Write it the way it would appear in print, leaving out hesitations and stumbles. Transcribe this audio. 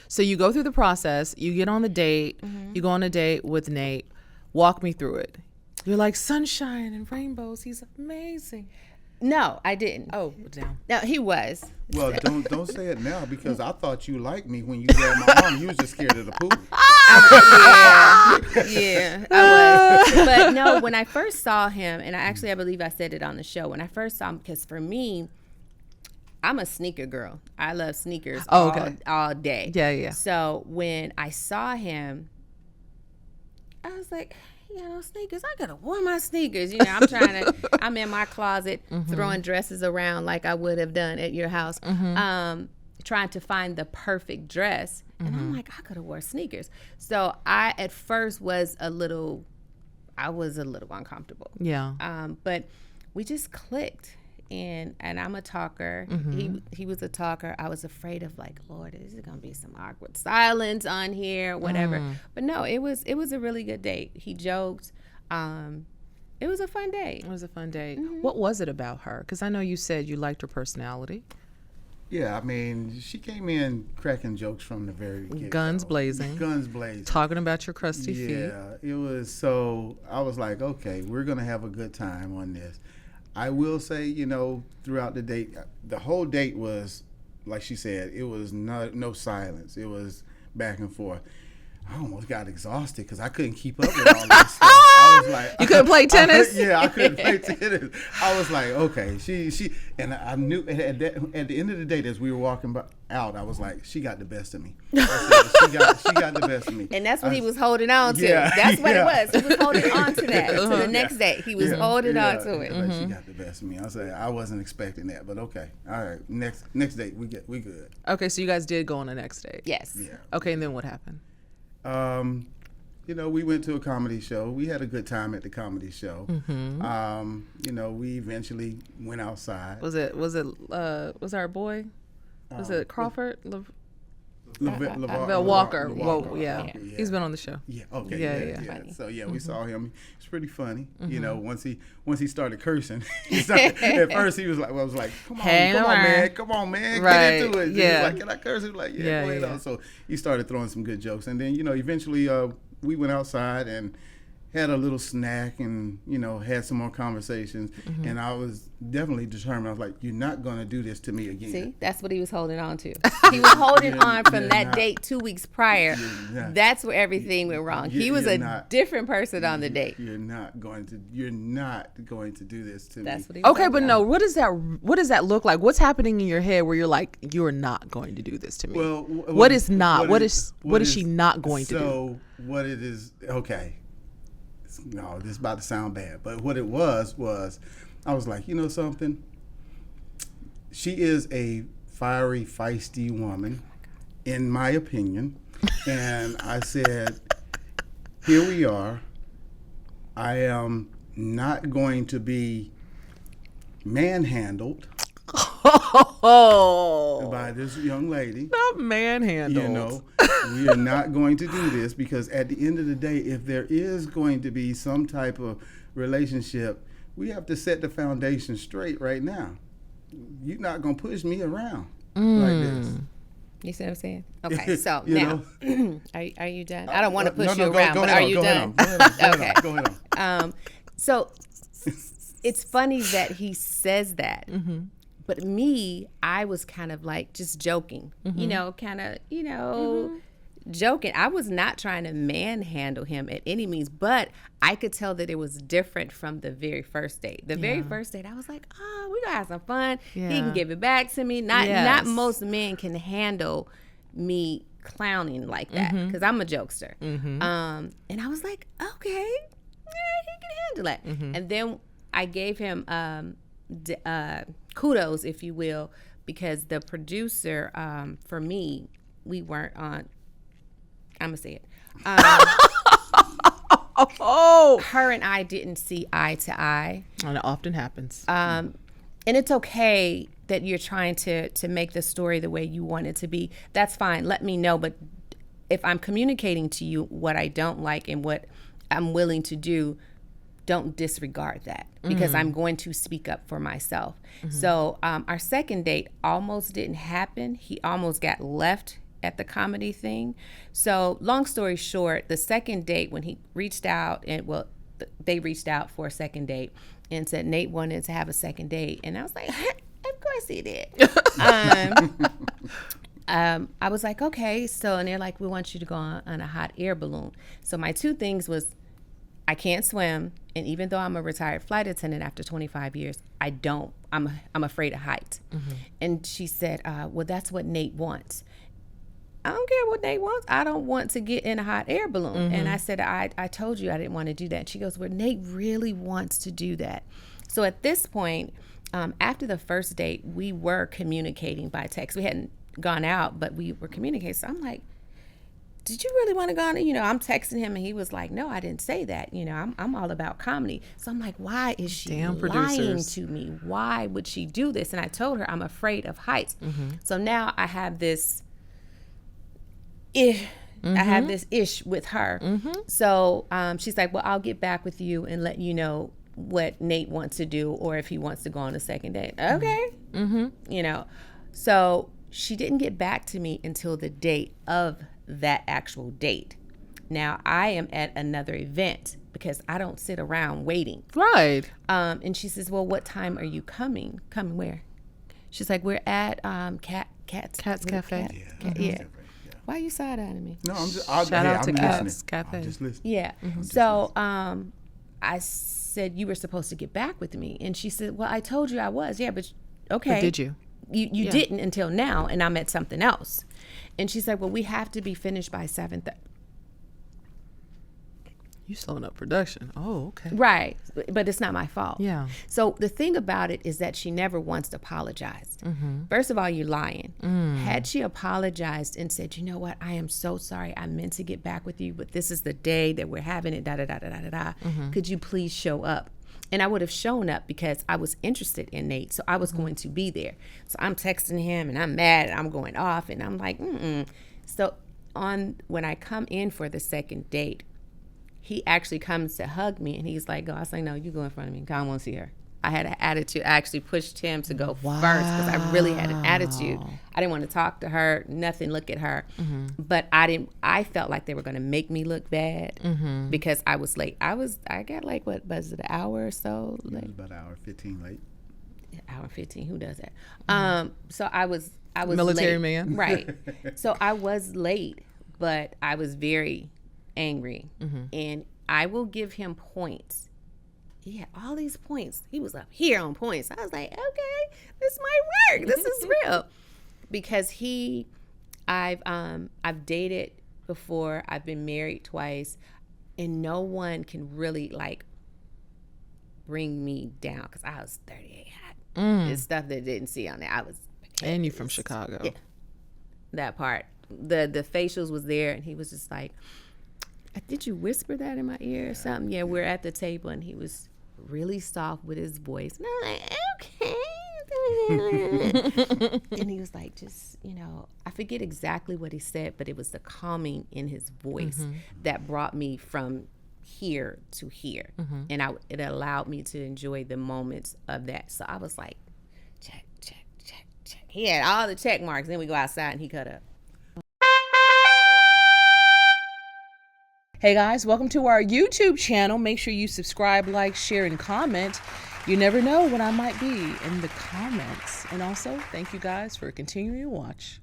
So you go through the process, you get on the date, you go on a date with Nate. Walk me through it. You're like, sunshine and rainbows. He's amazing. No, I didn't. Oh, damn. No, he was. Well, don't say it now because I thought you liked me when you grabbed my arm. You was just scared of the pool. Yeah, I was. But no, when I first saw him, and I believe I said it on the show, when I first saw him, because for me, I'm a sneaker girl. I love sneakers all day. Yeah. So when I saw him, I was like, sneakers. I gotta wear my sneakers. I'm in my closet throwing dresses around like I would have done at your house, trying to find the perfect dress. And I'm like, I could have wore sneakers. So I, at first, was a little uncomfortable. Yeah. But we just clicked. And I'm a talker. He was a talker. I was afraid of like, Lord, is it gonna be some awkward silence on here, whatever. But no, it was a really good date. He joked. It was a fun date. It was a fun date. What was it about her? Because I know you said you liked her personality. Yeah, I mean, she came in cracking jokes from the very get-go. Guns blazing. Talking about your crusty feet. Yeah, it was so, I was like, okay, we're going to have a good time on this. I will say, throughout the date, the whole date was, like she said, it was no silence. It was back and forth. I almost got exhausted because I couldn't keep up with all this stuff. I was like, you couldn't play tennis? I couldn't play tennis. I was like, okay, she, and I knew at the end of the date as we were walking out, I was like, she got the best of me. I said, she got the best of me. And that's what he was holding on to. Yeah, that's what it was. He was holding on to that. To the next day, he was holding on to it. Like, she got the best of me. I said, I wasn't expecting that, but okay. All right, next date, we good. Okay, so you guys did go on the next date. Yes. Yeah. Okay, and then what happened? We went to a comedy show. We had a good time at the comedy show. We eventually went outside. Was our boy? Was it Crawford? Walker. Whoa, yeah. He's been on the show. Yeah. Okay. Yeah. So we saw him. It's pretty funny. Once he started cursing, at first he was like, come on, man, right. Get into it. Yeah. He was like, can I curse? He was like, yeah, go ahead. So he started throwing some good jokes, and then eventually we went outside and had a little snack and, had some more conversations. And I was definitely determined. I was like, you're not going to do this to me again. See, that's what he was holding on to. He was holding on from that date 2 weeks prior. That's where everything went wrong. He was a different person on the date. You're not going to do this to me. That's what he was okay, but no, what does that look like? What's happening in your head where you're like, you're not going to do this to me? Well, what is she not going to do? So what it is, okay. No, this is about to sound bad, but what it was I was like, something? She is a fiery, feisty woman, in my opinion. And I said, here we are. I am not going to be manhandled by this young lady. Not manhandled. We are not going to do this because at the end of the day, if there is going to be some type of relationship, we have to set the foundation straight right now. You're not going to push me around like this. You see what I'm saying? Okay, so now, are you done? I don't want to push you around, but are you done? Okay. Go ahead. So it's funny that he says that. But me, I was kind of like just joking, joking. I was not trying to manhandle him at any means, but I could tell that it was different from the very first date. The very first date, I was like, we're going to have some fun. Yeah. He can give it back to me. Not most men can handle me clowning like that because I'm a jokester. And I was like, okay, he can handle that. And then I gave him kudos, if you will, because the producer, for me, we weren't on, I'm going to say it. Her and I didn't see eye to eye. And it often happens. And it's okay that you're trying to make the story the way you want it to be. That's fine. Let me know. But if I'm communicating to you what I don't like and what I'm willing to do, don't disregard that because I'm going to speak up for myself. So our second date almost didn't happen. He almost got left at the comedy thing. So long story short, the second date when he reached out they reached out for a second date and said Nate wanted to have a second date. And I was like, of course he did. I was like, okay. So, and they're like, we want you to go on a hot air balloon. So my two things was, I can't swim. And even though I'm a retired flight attendant after 25 years, I'm afraid of heights. And she said, well, that's what Nate wants. I don't care what Nate wants. I don't want to get in a hot air balloon. And I said, I told you I didn't want to do that. She goes, well, Nate really wants to do that. So at this point, after the first date, we were communicating by text. We hadn't gone out, but we were communicating. So I'm like, did you really want to go on? I'm texting him and he was like, no, I didn't say that. I'm all about comedy. So I'm like, why is she lying to me? Why would she do this? And I told her I'm afraid of heights. So now I have this ish with her. So she's like, well, I'll get back with you and let you know what Nate wants to do or if he wants to go on a second date. Okay. So she didn't get back to me until the date of that actual date. Now I am at another event because I don't sit around waiting. Right. And she says, well, what time are you coming? Coming where? She's like, we're at Cat's Cafe. Yeah. Why are you side-eyeing me? No, I'm just Shout out to Cat's listening. Cafe. I'm just listening. Yeah. So I said, you were supposed to get back with me. And she said, well, I told you I was. Yeah, but okay. But did you? You didn't until now, and I'm at something else. And she's like, well, we have to be finished by 7:30. You slowing up production. Oh, okay. Right. But it's not my fault. Yeah. So the thing about it is that she never once apologized. First of all, you're lying. Had she apologized and said, you know what, I am so sorry. I meant to get back with you, but this is the day that we're having it, da-da-da-da-da-da. Could you please show up? And I would have shown up because I was interested in Nate. So I was going to be there. So I'm texting him and I'm mad and I'm going off and I'm like, So when I come in for the second date, he actually comes to hug me and he's like, go. I was like, no, you go in front of me. I don't want to see her. I had an attitude. I actually pushed him to go first because I really had an attitude. I didn't want to talk to her, nothing, look at her. But I felt like they were going to make me look bad because I was late. I got like, what was it, an hour or so late? It was about an hour 15 late. Hour 15, who does that? So I was Military late. man. Right. So I was late, but I was very angry. And I will give him points. He had all these points. He was up here on points. I was like, okay, this might work. This is real. Because I've dated before. I've been married twice. And no one can really like bring me down because I was 38 hot. It's stuff they didn't see on there. I was. And you from Chicago. Yeah. That part. The facials was there and he was just like, did you whisper that in my ear or something? Yeah, we're at the table and he was really soft with his voice. And I'm like, okay. And he was like, just, I forget exactly what he said, but it was the calming in his voice that brought me from here to here. And it allowed me to enjoy the moments of that. So I was like, check, check, check, check. He had all the check marks. Then we go outside and he cut up. Hey guys, welcome to our YouTube channel. Make sure you subscribe, like, share, and comment. You never know what I might be in the comments. And also, thank you guys for continuing to watch.